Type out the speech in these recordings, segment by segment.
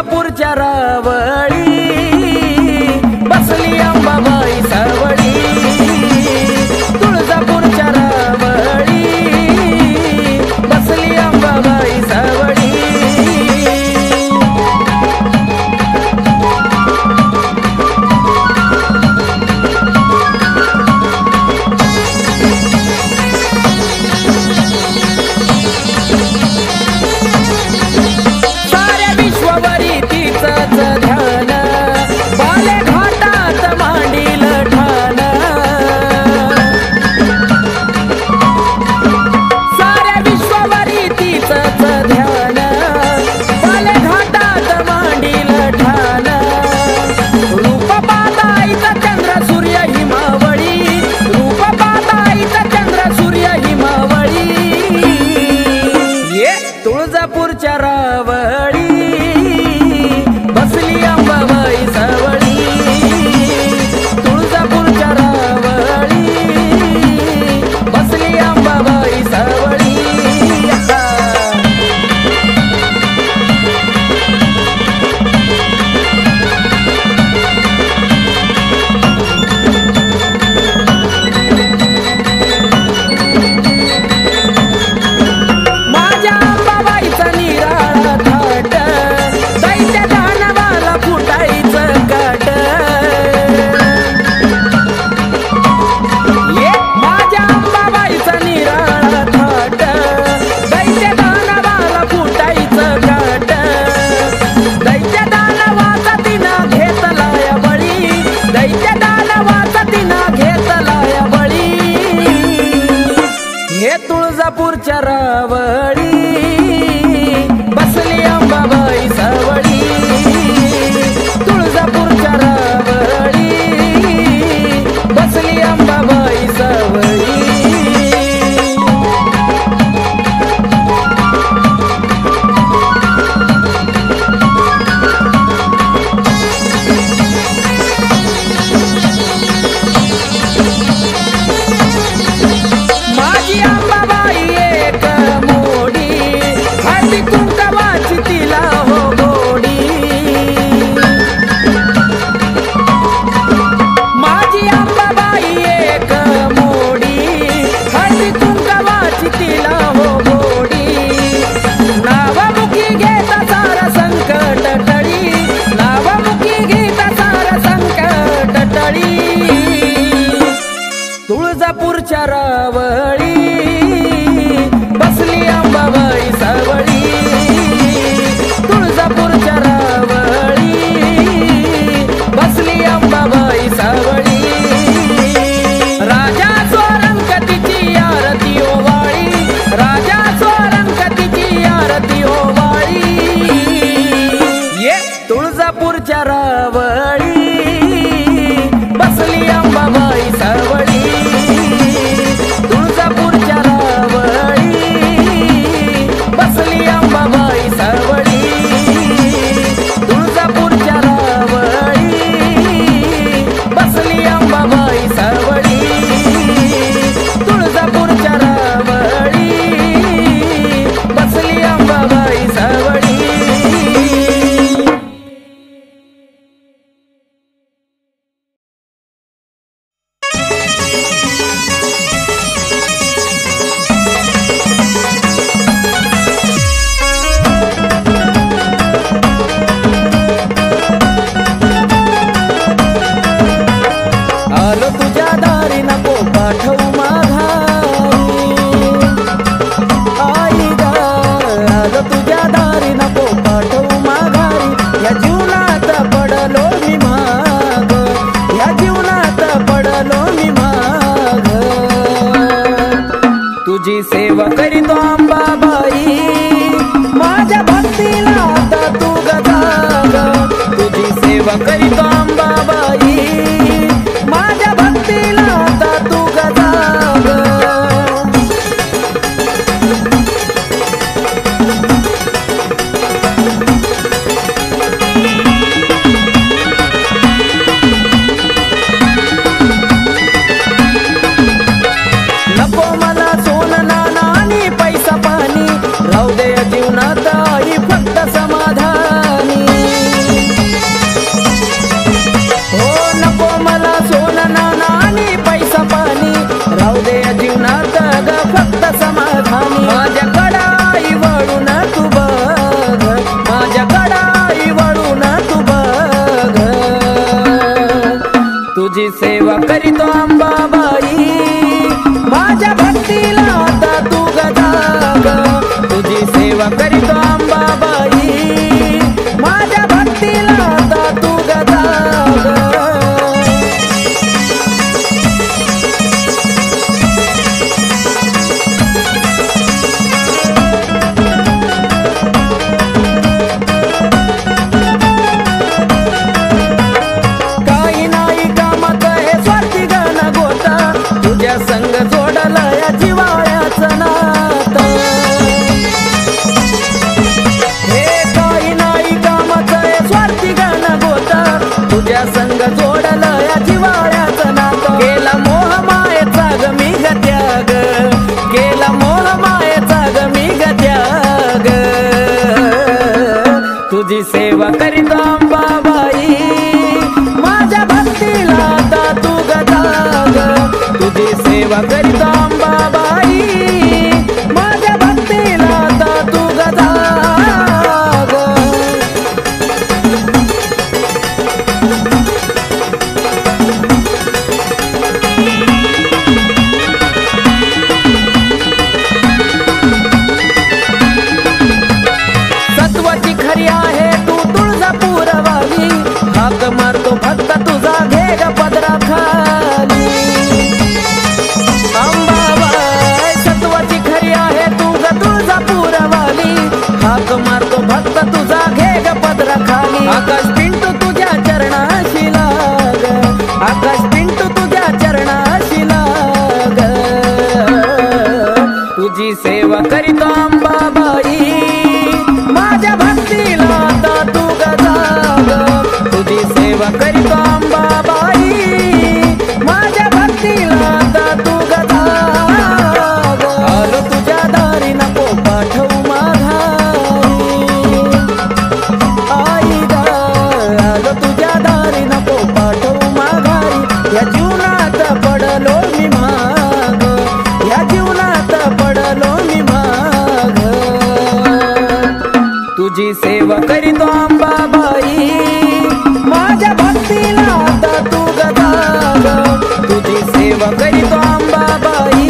तुळजापूरच्या रावळी बसली अंबाबाई सावळी, तुळजापूरच्या रावळी बसली अंबाबाई सावळी। तुळजापूरच्या रावळी बसली अंबाबाई सावळी, तुळजापूरच्या रावळी बसली अंबाबाई सावळी। तुळजापूरच्या रावळी बसली अंबाबाई सावळी, तुळजापूरच्या रावळी बसली अंबाबाई सावळी। तुळजापूरच्या रावळी बसली अंबाबाई सावळी, तुळजापूरच्या रावळी बसली अंबाबाई सावळी। राजा स्वरंगतीची आरती ओवाळी, राजा स्वरंगतीची आरती ओवाळी, ये तुळजापूरच्या रावळी बसली अंबाबाई सावळी, तुळजापूरच्या रावळी बसली अंबाबाई सावळी, तुळजापूरच्या रावळी बसली अंबाबाई सावळी, तुळजापूरच्या रावळी बसली अंबाबाई सावळी। आलो तुझ्या दारी नको पाठवू माघारी, आई ग आलो तुझ्या दारी नको पाठवू माघारी, या जीवनात पडलो मी माग, या जीवनात पडलो मी माग, तुझी सेवा करीतो अंबाबाई, माझ्या भक्तीला आता तू गजाग, तुझी सेवा करीतो अंबाबाई, माझ्या भक्तीला आता तू गजाग। नको मला सोनं नाणं आणि पैसा पाणी, राहू दे जीवनात आई फक्त समाधानी। सेवा करीतो अंबाबाई, माझ्या भक्तीला आता तू गजाग, तुझी सेवा करीतो अंबाबाई, माझ्या भक्तीला आता तू गजाग। काही नाही कामात हे स्वार्थी गण गोता, तुझ्या संग जोडलं या जिवाळ्याचं नातं। हे काही नाही कामात हे स्वार्थी गण गोता, तुझ्या संग जोडलं या जिवाळ्याचं नातं। केला मोह मायेचा ग मी ग त्याग, केला मोह मायेचा ग मी ग त्याग, तुझी सेवा करीतो अंबाबाई, माझ्या भक्तीला आता तू गजाग, तुझी सेवा करीतो अंबाबाई, माझ्या भक्तीला आता तू गजाग। सत्वाची खरी आहे तू तुळजापूरवाली, हाक मारतो फक्त तुझा घे ग पदरा खाली। अंबाबाई सत्वाची खरी आहे तू ग तुळजापूरवाली, हाक मारतो फक्त तुझा घे ग पदरा खाली। आकाश पिंटू तुझ्या चरणाशी लाग, आकाश पिंटू तुझ्या चरणाशी लाग, तुझी सेवा करीतो अंबाबाई, माझ्या भक्तीला आता तू गजाग, तुझी सेवा करीतो अंबाबाई, माझ्या भक्तीला आता तू गजाग। आलो तुझ्या दारी नको पाठवू माघारी, आई ग आलो तुझ्या दारी नको पाठवू माघारी, या जीवनात पडलो मी माग, या जीवनात पडलो मी माग, तुझी सेवा करीतो अंबाबाई, माझ्या भक्तीला आता तू गजाग, तुझी सेवा करीतो अंबाबाई,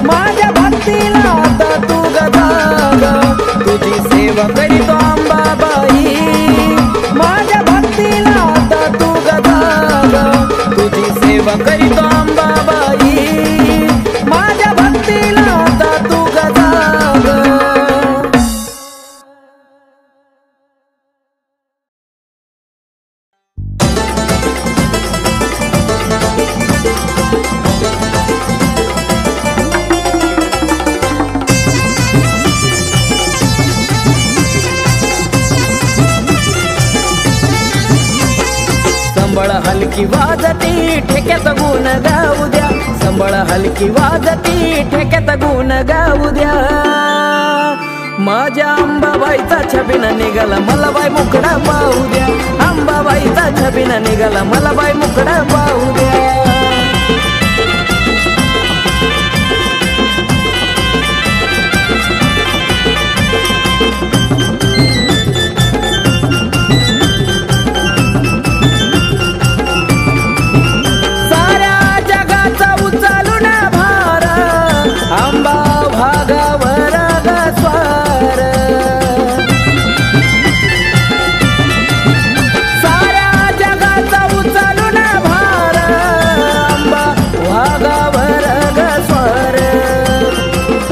माझ्या भक्तीला आता तू गजाग, तुझी सेवा करीतो अंबाबाई, माझ्या भक्तीला आता तू गजाग, तुझी सेवा करीतो अंबाबाई, माझ्या भक्तीला आता तू गजाग। संबळ हलकी वाजती ठेक्यात गुण गाऊ द्या, संबळ हलकी वाजती ठेक्यात गुण गाऊ द्या, माझ्या अंबाबाईचा छबिना निघाला मला बाई मुकडा पाहू द्या, अंबाबाईचा छबिना निघाला मला बाई मुकडा पाहू द्या।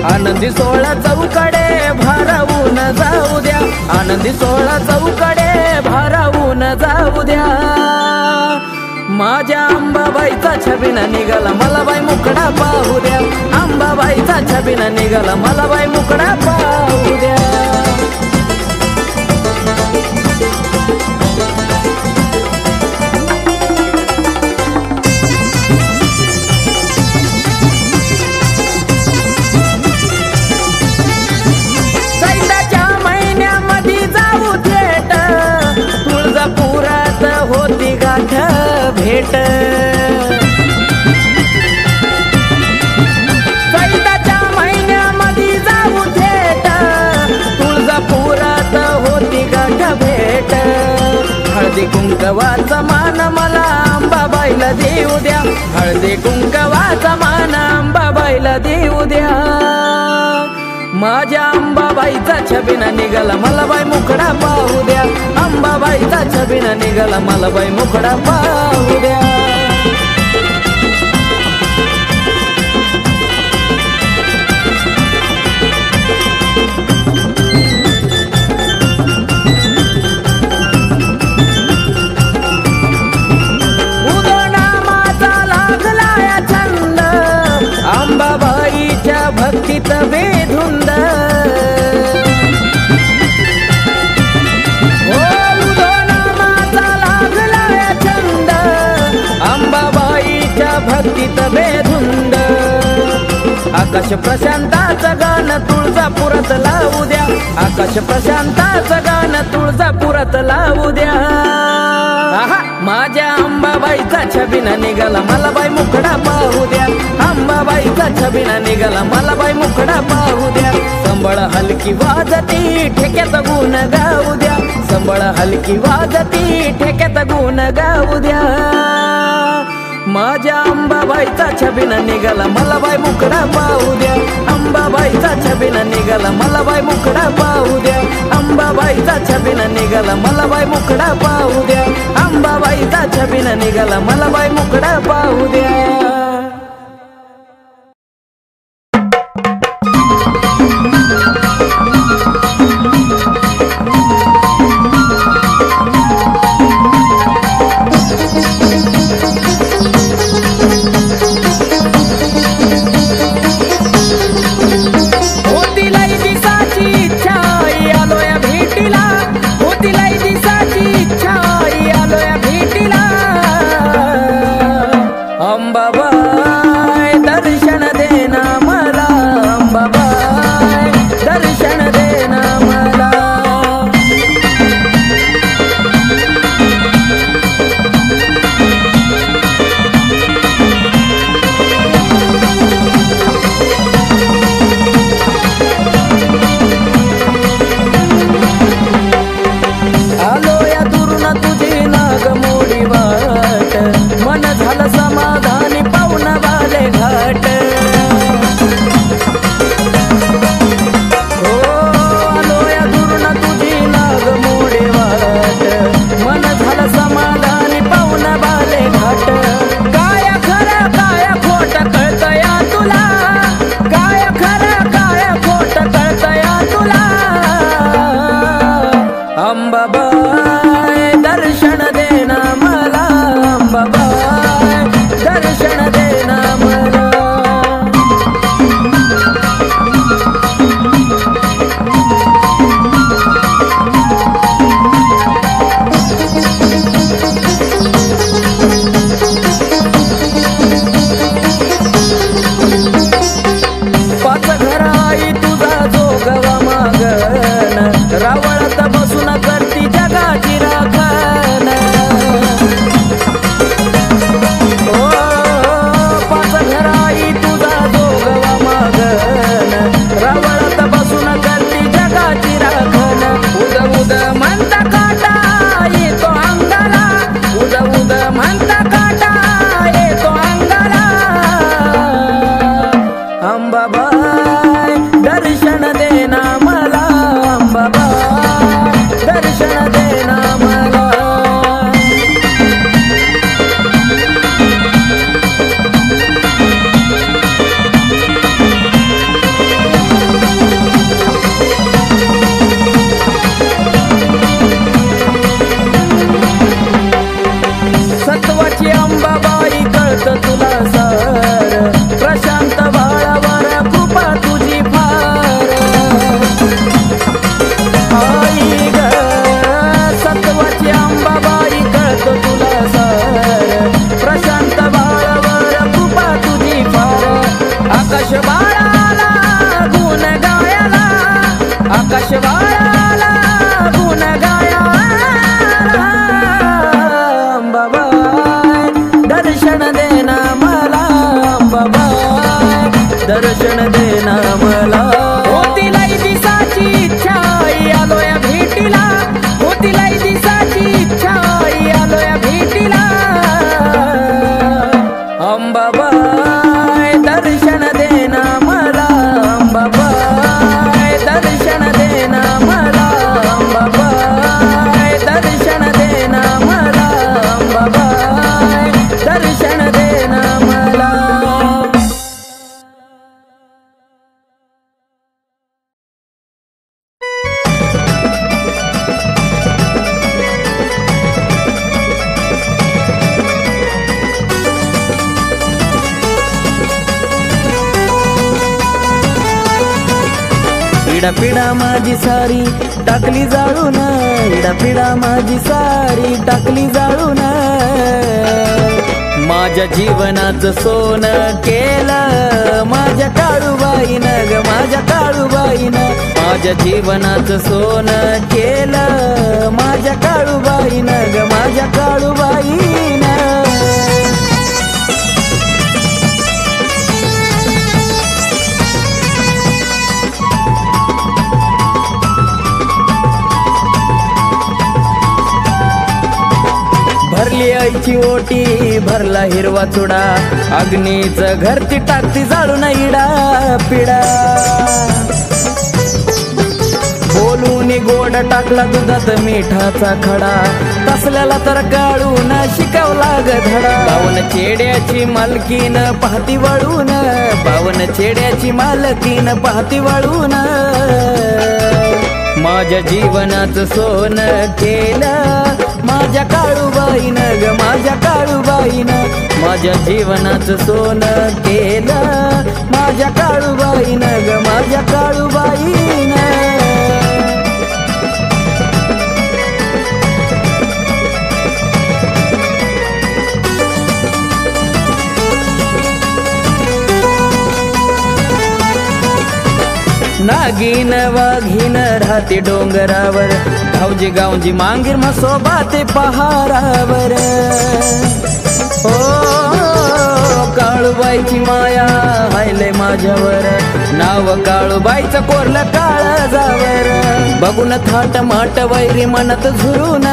आनंदी सोळा चौकडे भारावून जाऊ द्या, आनंदी सोळा चौकडे भारावून जाऊ द्या, माझ्या अंबाबाईचा छबिना निघाला मला बाई मुकडा पाहू द्या, अंबाबाईचा छबिना निघाला मला बाई मुकडा पाहू द्या। भेट चैताच्या महिन्यामध्ये जाऊ थेट, तुळजापुरात होती गाठ भेट, हळदी कुंकवाचा मान मला आंबा अंबाबाईला देऊ द्या, हळदी कुंकवाचा मान अंबाबाईला देऊ द्या. माझ्या अंबाबाईचा छबिना निघाला मला बाई मुखडा पाहू द्या, अंबाबाईचा छबिना निघाला मला बाई मुखडा पाहू द्या. अंबाबाईच्या भक्तीत बेधुंद हो नामाचा लागला छंद, अंबाबाईच्या भक्तीत बेधुंद. आकाश प्रशांताचं गाणं तुळजापुरात लावू द्या, आकाश प्रशांताचं गाणं तुळजापुरात लावू द्या. माझ्या अंबाबाईचा छबिना निघाला मला बाई मुखडा पाहू द्या, अंबाबाईचा छबिना निघाला मला बाई मुखडा पाहू द्या. संबळ हलकी वाजती ठेक्यात गुण गाऊ द्या, संबळ हलकी वाजती ठेक्यात गुण गाऊ द्या. माझ्या अंबाबाईचा छबिना निघाला मला बाई मुखडा पाहू द्या, अंबाबाईचा छबिना निघाला मला बाई मुखडा पाहू द्या, अंबाबाईचा छबिना निघाला मला बाई मुखडा पाहू द्या, अंबाबाईचा छबिना निघाला मला बाई मुखडा पाहू द्या. अंबाबाई दर्शन देना मला, अंबाबाई दर्शन इडापिडा माझी सारी टाकली जाळून, इडापिडा माझी सारी टाकली जाळून. माझ्या जीवनाचं सोनं केलं माझ्या काळूबाईनं ग, माझ्या काळूबाईनं. माझ्या जीवनाचं सोनं केलं माझ्या काळूबाईनं ग, माझ्या काळूबाईनं. भरली आईची ओटी, भरला हिरवा चुडा, अग्नीचं घर ती टाकती जाळून इडा पिडा. बोलून गोड टाकला दुधात मिठाचा खडा, तसल्याला तर काढून शिकवला ग धडा. पावन चेड्याची मालकीन पाहती वळून, पावन चेड्याची मालकीन पाहती वळून. माझ्या जीवनाचं सोनं केलं माझ्या काळूबाईनं ग, माझ्या काळूबाईनं. माझ्या जीवनाचं सोनं केलं माझ्या काळूबाईनं ग, माझ्या काळूबाईनं. नागिन वाघीन राहते डोंगरावर, गावजी गावजी मांगीर म्हसोबा ते पहारावर. ओ काळूबाईची माया हायले माझ्यावर, नाव काळूबाईचं कोरलं काळजावर. बघून थाट माट वैरी मनत झुरून,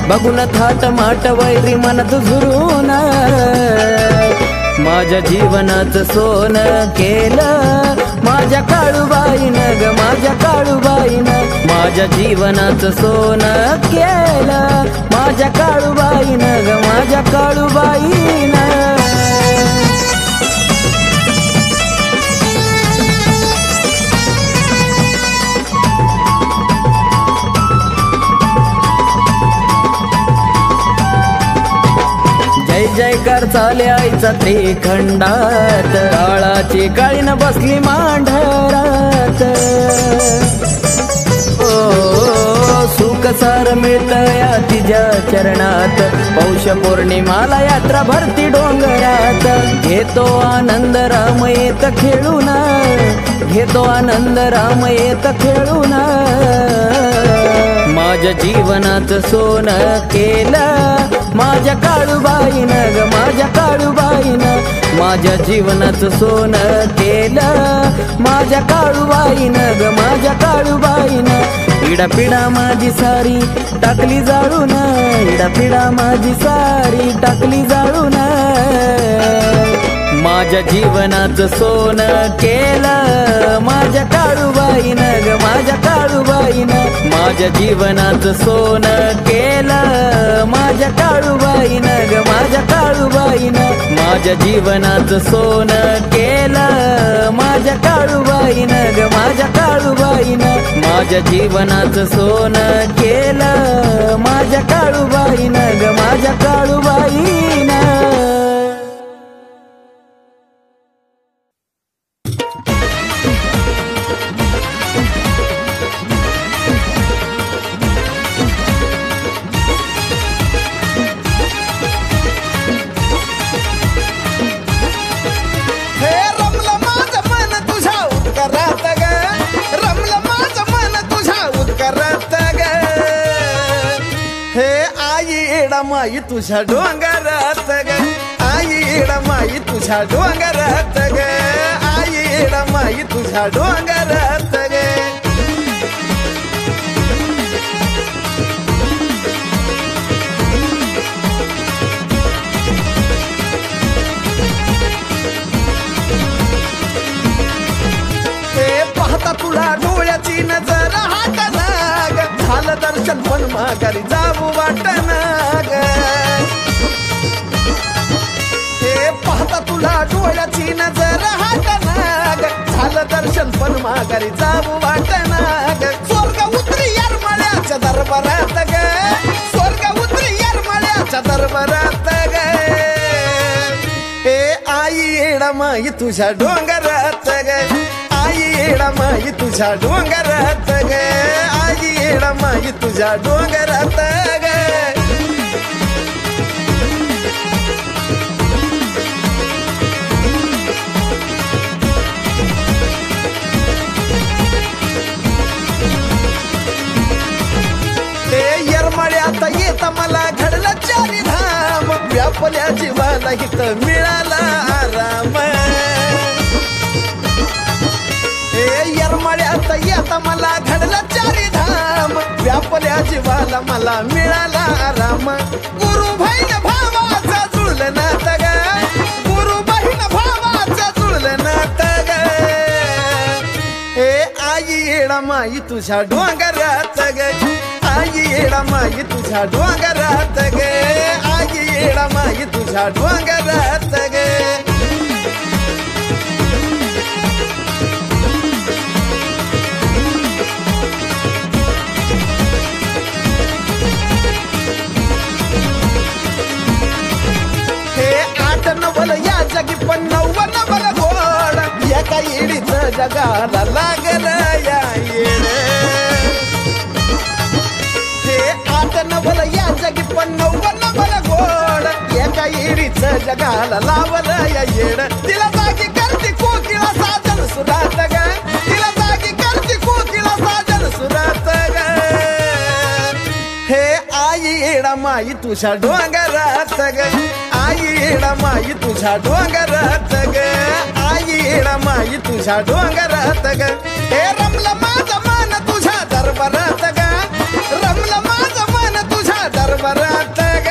बघून थाट माट वैरी मनत झुरून. माझ्या जीवनाचं सोनं केलं माझ्या काळूबाईनं ग, माझ्या काळूबाईनं. माझ्या जीवनाचं सोनं केलं माझ्या काळूबाईनं ग, माझ्या काळूबाईनं. जय जयकार चाले आईचा त्रिखंडात, काळाची काळीन बसली मांढरात. ओ सुख सार मिळतया तिच्या चरणात, पौष पौर्णिमाला यात्रा भरती डोंगरात. घेतो आनंद राम येत खेळून, घेतो आनंद राम येत खेळून. माझ्या जीवनाचं सोनं केलं माझ्या काळूबाईनं ग, माझ्या काळूबाईनं. माझ्या जीवनाचं सोनं केलं माझ्या काळूबाईनं ग, माझ्या काळूबाईनं. इडापिडा माझी सारी टाकली जाळून, इडापिडा माझी सारी टाकली जाळून. माझ्या जीवनाचं सोनं केलं माझ्या काळूबाईनं ग, माझ्या काळूबाईनं. माझ्या जीवनाचं सोनं केलं माझ्या काळूबाईनं ग, माझ्या काळूबाईनं. माझ्या जीवनाचं सोनं केलं माझ्या काळूबाईनं ग, माझ्या काळूबाईनं. माझ्या जीवनाचं सोनं केलं माझ्या काळूबाईनं ग, माझ्या काळूबाईनं. माई तुझ्या डोंगरात ग, आई माई तुझ्या डोंगरात ग, आई माई तुझ्या डोंगरात ग. ते पाहता तुला डोळ्याची नजर हाटनाग, झालं दर्शन पण माघारी जाऊ वाटना ग. ते पाहता तुला डोळ्याची नजर हाटनाग, झालं दर्शन पण माघारी जाऊ वाटना ग. स्वर्ग उतरी येरमाळ्याच्या दरबारात ग, स्वर्ग उतरी येरमाळ्याच्या दरबारात ग. हे आई माई तुझ्या डोंगरात ग, आई येडा माई तुझ्या डोंगरात ग आई येडा माई तुझ्या डोंगरात ग येरमाळ्यात येत मला घडलं चारी धाम व्यापल्या जीवाला हित मिळाला आराम येरमाळ्यात येत मला घडलं चारी धाम व्यापल्या जीवाला मला मिळाला आराम गुरु बहीण भावाचा जुळलं नात ग गुरु बहीण भावाचा जुळलं नात ग आई येडा माई तुझ्या डोंगरात ग आई येडा माई तुझ्या डोंगरात ग आई येडा माई तुझ्या डोंगरात ग हे 8 नवल या जगी पण 9 नवल गोड एका येडीचं जगाला लागल या येड नवल या जगी पण 9 नवल गोड एका येडीचं जगाला लावलं या येड तिला जागी करती कोकिळा साजन सुरात ग तिला जागी करती कोकिळा साजन सुरात ग हे आई येडा माई तुझ्या डोंगरात ग आई येडा माई तुझ्या डोंगरात ग आई येडा माई तुझ्या डोंगरात ग हे रमलं माझं मन तुझ्या दरबारात ग रमलं माझं मन तुझ्या दरबारात ग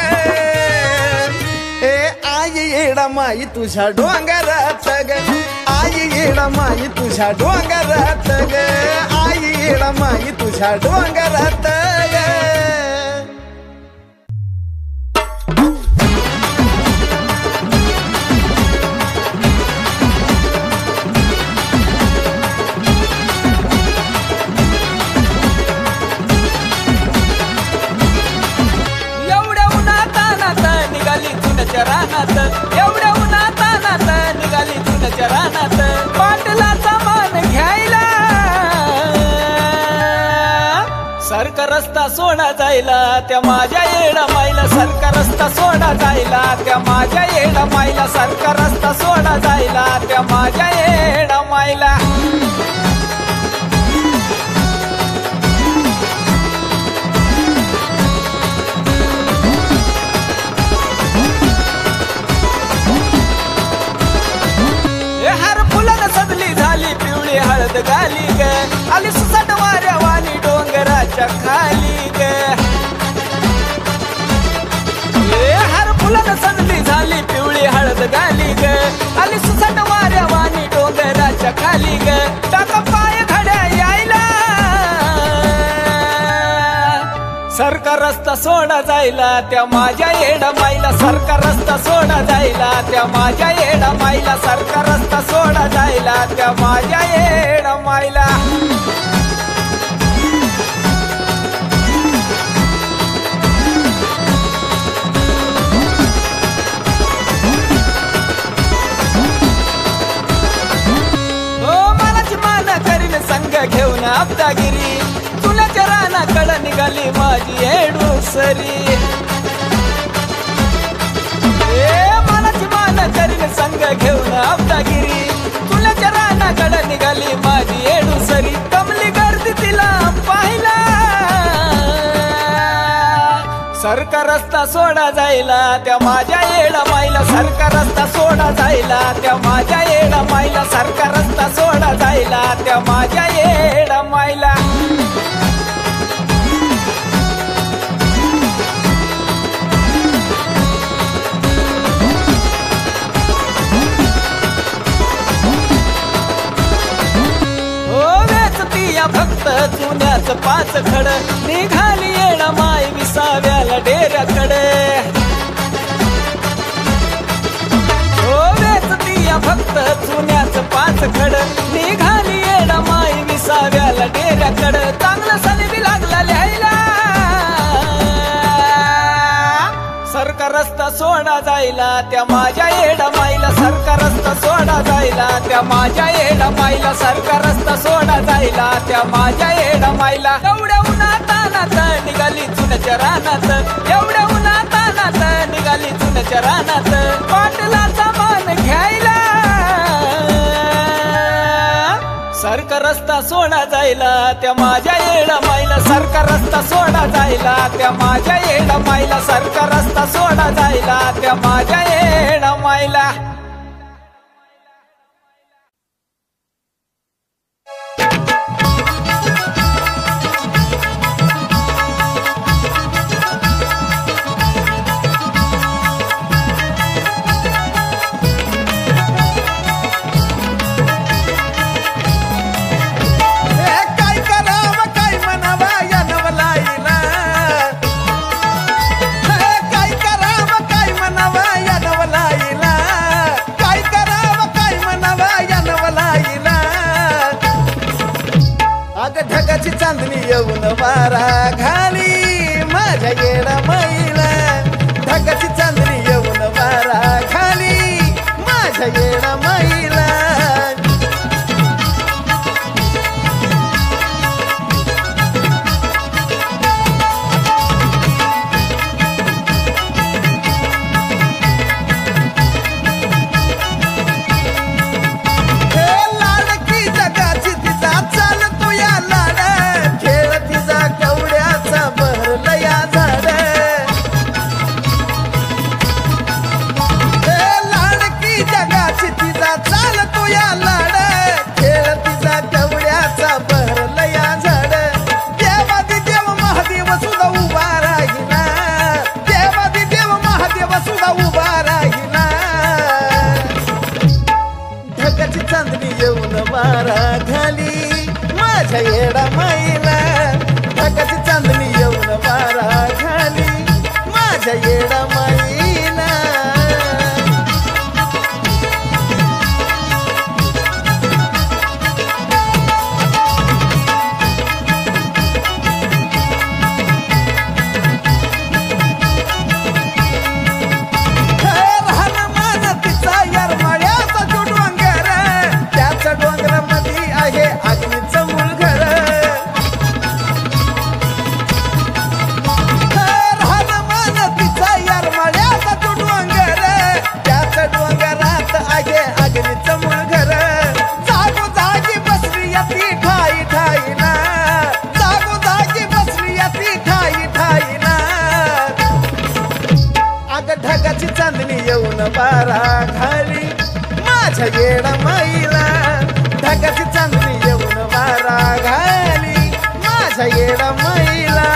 आई येडा माई तुझ्या डोंगरात ग आई येडा माई तुझ्या डोंगरात ग आई येडा माई तुझ्या डोंगरात ग रानात एवढ्या उन्हातानात निघाली जुन्याच्या रानात पाटलाचा मान घ्यायला सरका रस्ता सोडा जायला त्या माझ्या येडा माईला सरका रस्ता सोडा जायला त्या माझ्या येडा माईला सरका रस्ता सोडा जायला त्या माझ्या येडा माईला सजली झाली पिवळी हळद गाली ग आली सुसाट वाऱ्या वाणी डोंगराच्या खाली ग हर फुलानं सजली झाली पिवळी हळद गाली ग आली सुसाट वाऱ्या वाणी डोंगराच्या खाली ग टाका पाय घड्या यायला सरका रस्ता सोडा जायला त्या माझ्या येडा माईला सरका रस्ता सोडा जायला त्या माझ्या येडा माईला सरका रस्ता सोडा जायला त्या माझ्या येडा माईला मनाची मान करीन संग घेऊन अब्दागिरी तुलाच्या रानाकडं निघाली माझी येडूसरी मनाची मान करीन संग घेऊन अब्दागिरी तुलाच्या रानाकडं निघाली माझी येडूसरी कमली गर्दी तिला पाहिला सरका रस्ता सोडा जायला त्या माझ्या येडा माईला सरका रस्ता सोडा जायला त्या माझ्या येडा माईला सरका रस्ता सोडा जायला त्या माझ्या येडा माईला फक्त चुन्याच 5 खड निघाली येडा माई विसाव्याला डेऱ्याकडे वेचतीया फक्त चुन्याच 5 खड निघाली येडा माई विसाव्याला डेऱ्याकडे चांगलं सलबी लागला लिहायला सरका रस्ता सोडा जायला त्या माझ्या येडा माईला सरका रस्ता सोडा जायला त्या माझ्या येडा माईला सरका रस्ता सोडा जायला त्या माझ्या येडा माईला एवढ्या उन्हातानात निघाली चुनच्या रानात एवढ्या उन्हातानात निघाली चुनच्या रानात पाटलाचा मान घ्यायला सरका रस्ता सोडा जायला त्या माझ्या येडा माईला सरका रस्ता सोडा जायला त्या माझ्या येडा माईला सरका रस्ता सोडा जायला त्या माझ्या येडा माईला ढगाची चांदणी येऊन वारा घाली माझ्या येडा माईला ढगाची चांदणी येऊन वारा घाली माझ्या येडा माईला माझ्या येडा माईला ढगाची चांदणी येऊन वारा घाली माझ्या येडा माईला ढगाची चांदणी येऊन वारा घाली माझ्या येडा माईला ढगाची चांदणी येऊन वारा घाली माझ्या येडा माईला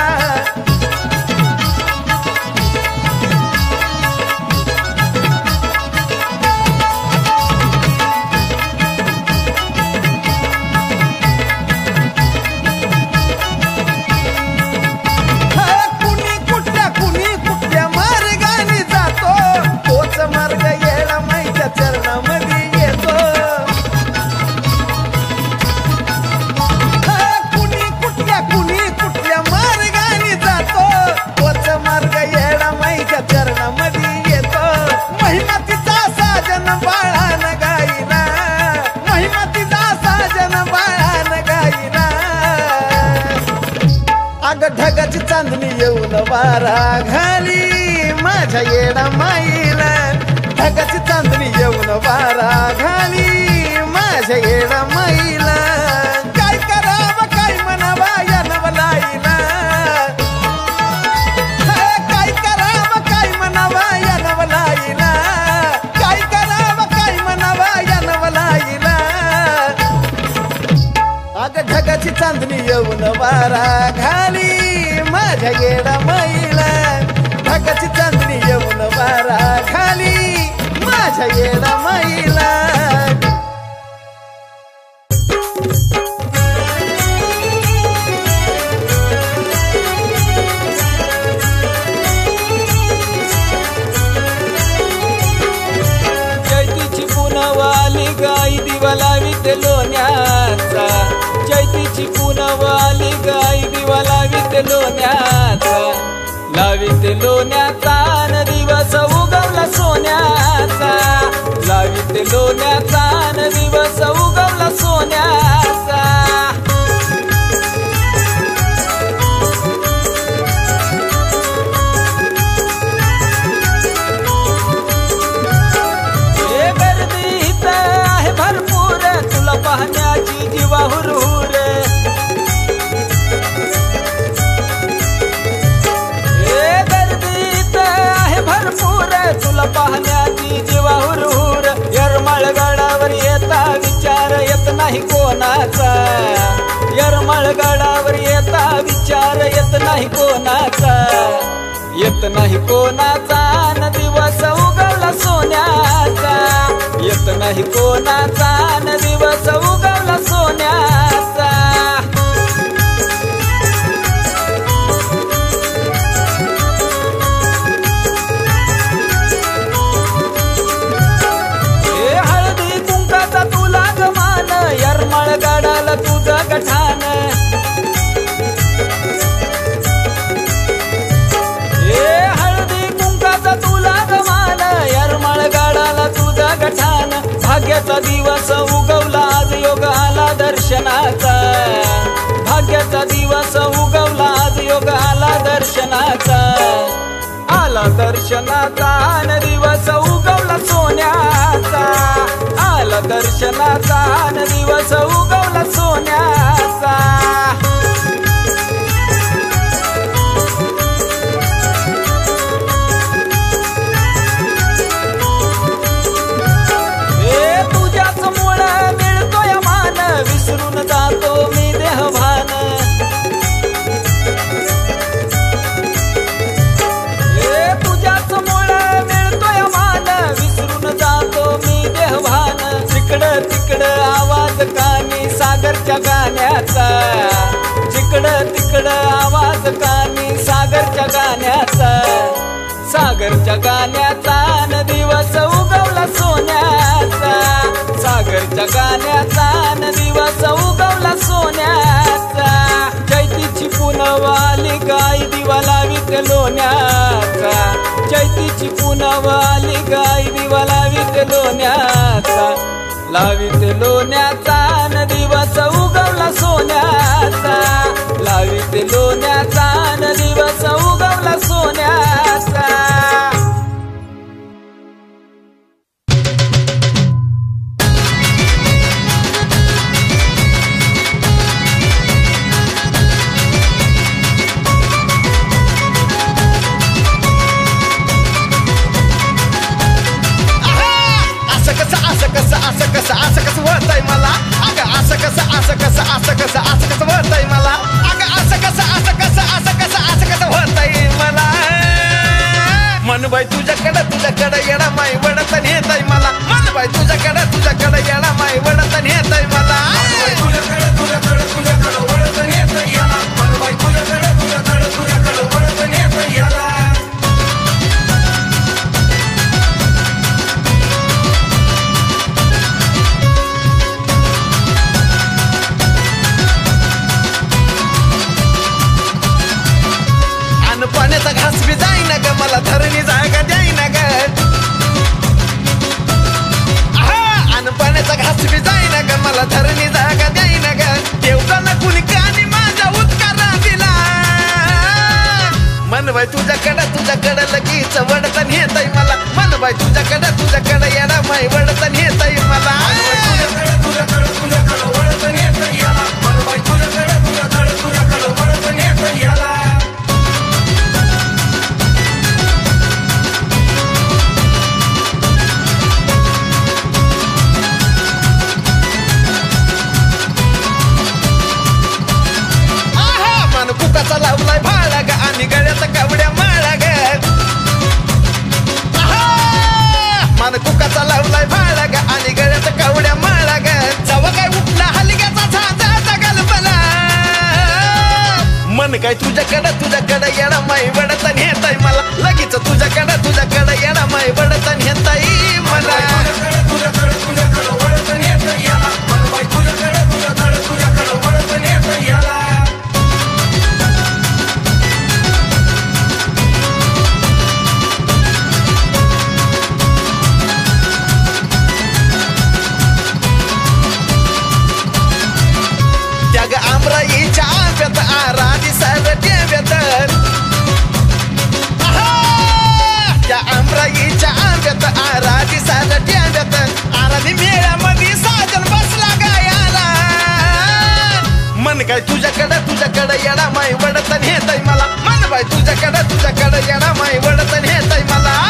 ढगाची चांदणी येऊन वारा घाली माझ्या येडा माईला ढगाची चांदणी येऊन वारा घाली माझ्या येडा माईला काय करावं काय म्हणावा या नवलाईला काय करावं काय म्हणावा या नवलाईला काय करावं काय म्हणावा या नवलाईला अगं ढगाची चांदणी येऊन वारा घाली माझ्या येडा माईला ढगाची चांदणी येऊन वारा घाली माझ्या येडा माईला चैतीची पुनवाली गाई दिवा लावीत लोण्याचा चैतीची पुनवाली गाई दिवा लावीत लोण्याचा लावीत लोण्याचा न दिवस उगवला सोन्याचा लावी तुला पाहण्याची जीवा हुरहुर येरमाळगडावर येता विचार येत नाही कोणाचा येरमाळगडावर येता विचार येत नाही कोणाचा येत नाही कोणाचा न दिवस उगवला सोन्याचा येत नाही कोणाचा न दिवस उगवला सोन्याचा हळदी कुंकाचा तुला गमान येरमाळगडाला तुझं गठान भाग्याचा दिवस उगवला आज योग आला दर्शनाचा भाग्याचा दिवस उगवला आज योग आला दर्शनाचा आला दर्शनाचा न दिवस उगवला सोन्याचा आला दर्शनाचा न दिवस उगवला सोन्याचा विसरून जातो मी देहभान तुझ्याच मुळे मिळतोय मान विसरून जातो मी देहभान जिकडं तिकडं आवाज कानी सागरच्या गाण्याचा जिकडं तिकडं आवाज कानी सागरच्या गाण्याचा सागरच्या गाण्याचा न दिवस उगवला सोन्याचा सागरच्या गाण्याचा न दिवस उगवला सोन्याचा चैतीची पुनवाली गाय दिवा लावीत लोण्याचा चैतीची पुनवाली गाय दिवा लावीत लोण्याचा लावीत लोण्याचा न दिवस उगवला सोन्याचा लावीत लोण्याचा न दिवस उगवला सोन्याचा असं कसं वळतंय मला अगं असं कसं वळतंय मला अगं असं कसं वळतंय मला मन बाई तुझ्याकडे येडा माई वडत नेतय मला मन बाई तुझ्याकडे येडा माई वडत नेतय मला पाण्याचा घास बी जाईना ग मला धरणी जागा द्यायना ग अन पाण्याचा घास बी जाईना ग मला धरणी जागा द्यायना ग देवताला कुणी कानी माझ्या उद्कारा दिला मन बाई तुझ्याकडे लगीच वडतन येतय मला मन बाई तुझ्याकडे येडा माई वडतन येतय मला वडतन येतय याला मन बाई तुझ्याकडे वडतन येतय याला कुकाचा लावलाय भाळा ग आणि गळ्यात कावड्या माळा ग मान कुकाचा लावलाय भाळा ग आणि गळ्यात कावड्या माळा ग जवा काय उठला हलग्याचा झाजा जगल मला मन काय तुझ्याकडे येडा माई वडतन येतय मला लगेच तुझ्याकडे येडा माई वडतन येतय मला वडतन येतय याला तुझ्याकडे वडतन येतय याला त्याग आमराईच्या आंब्यात आराधी सरट्याव्यात त्या आमराईच्या आंब्यात आराधी सरट्याव्यात आराधी मेळ्यामध्ये साजन बसला गायाला मन काय तुझ्याकडे येडा माई वडतन येतय मला मन बाई तुझ्याकडे येडा माई वडतन येतय मला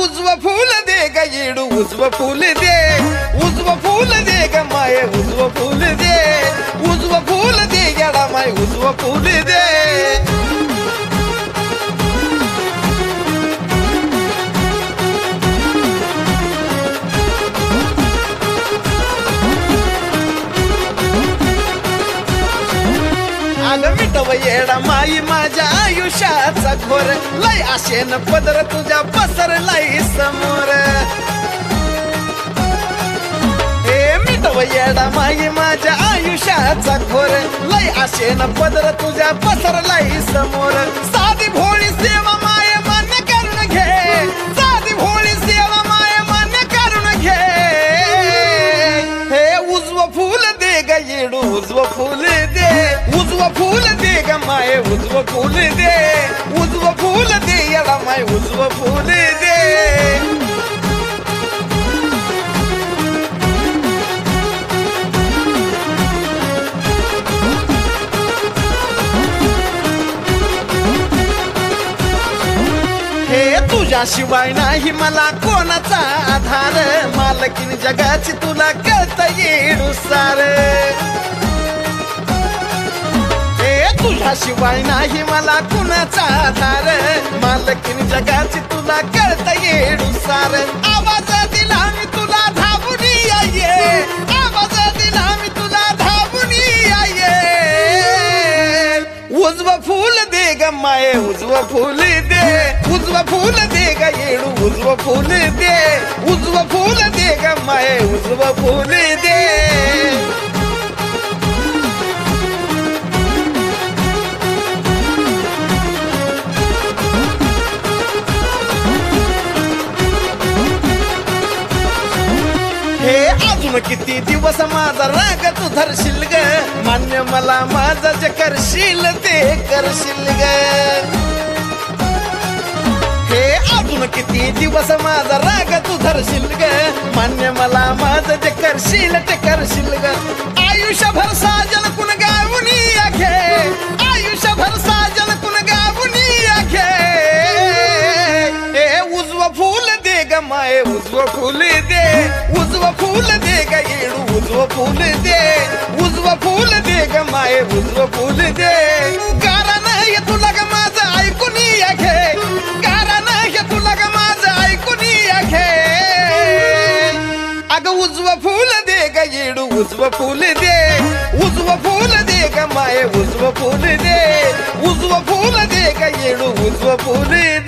उजव फूल दे ग येडू उजव फूल दे उजव फूल दे ग माये उजव फूल दे उजव फूल दे येडा माय उजव फूल दे मिटव येडा माई माझ्या आयुष्याचा घोर लय आशेन पदर तुझ्या पसरलाय समोर मिटव येडा माई माझ्या आयुष्याचा घोर लय आशेन पदर तुझ्या पसरलाय समोर साधी भोळी सेवा माय मान्य करून घे साधी भोळी सेवा माय मान्य करून घे हे उजव फूल दे ग येडू उजव फूल दे उजव फूल दे ग माय उजव फूल दे उजव फूल दे येडा माय उजव फूल दे हे तुझ्याशिवाय नाही मला कोणाचा आधार मालकीन जगाची तुला कळत येडू सार तुझ्याशिवाय नाही मला कुणाचा आधार मालकीन जगाची तुला कळत येडू सार आवाज दिला मी तुला धावून ये आवाज दिला मी तुला धावून ये उजव फूल दे ग माये उजव फूल दे उजव फूल दे ग येडू उजव फूल दे उजव फूल दे ग माये उजव फूल दे अजून किती दिवस माझा राग तू धरशील ग मान्य मला माझं जे करशील ते करशील ग हे अजून किती दिवस माझा राग तू धरशील ग मान्य मला माझं जे करशील ते करशील ग आयुष्यभर साजन कुण गावून घे आयुष्यभर साजन कुण गावून घे हे उजव फूल दे ग माये उजव फूल दे उजव फूल दे ग येडू उजव फूल दे उजव फूल दे ग माये उजव फूल दे कारण हे तुला ग माझं ऐकून घे कारण हे तुला ग माझं ऐकून घे अग उजव फूल दे ग येडू उजव फूल दे उजव फूल दे ग माये उजव फूल दे उजव फूल दे ग येडू उजव फूल दे